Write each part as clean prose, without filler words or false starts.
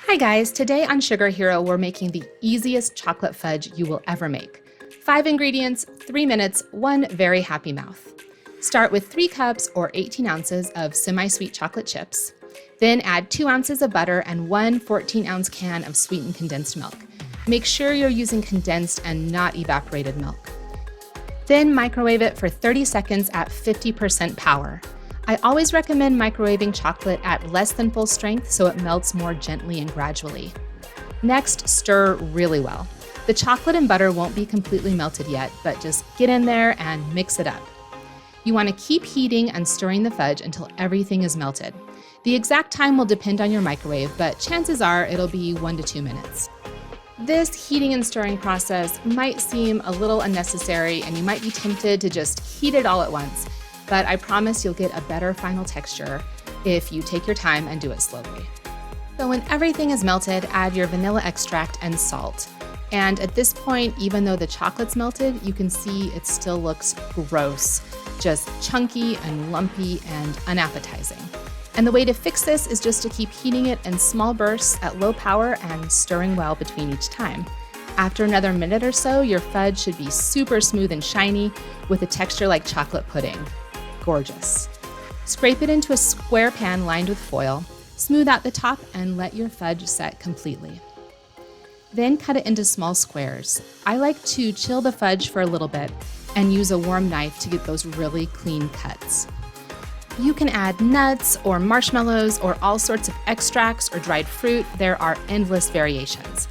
Hi guys, today on Sugar Hero, we're making the easiest chocolate fudge you will ever make. 5 ingredients, 3 minutes, one very happy mouth. Start with 3 cups or 18 ounces of semi-sweet chocolate chips. Then add 2 ounces of butter and one 14-ounce can of sweetened condensed milk. Make sure you're using condensed and not evaporated milk. Then microwave it for 30 seconds at 50% power. I always recommend microwaving chocolate at less than full strength so it melts more gently and gradually. Next, stir really well. The chocolate and butter won't be completely melted yet, but just get in there and mix it up. You want to keep heating and stirring the fudge until everything is melted. The exact time will depend on your microwave, but chances are it'll be 1 to 2 minutes. This heating and stirring process might seem a little unnecessary and you might be tempted to just heat it all at once, but I promise you'll get a better final texture if you take your time and do it slowly. So when everything is melted, add your vanilla extract and salt. And at this point, even though the chocolate's melted, you can see it still looks gross, just chunky and lumpy and unappetizing. And the way to fix this is just to keep heating it in small bursts at low power and stirring well between each time. After another minute or so, your fudge should be super smooth and shiny with a texture like chocolate pudding. Gorgeous. Scrape it into a square pan lined with foil, smooth out the top, and let your fudge set completely. Then cut it into small squares. I like to chill the fudge for a little bit and use a warm knife to get those really clean cuts. You can add nuts or marshmallows or all sorts of extracts or dried fruit. There are endless variations.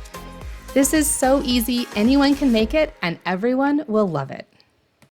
This is so easy, anyone can make it and everyone will love it.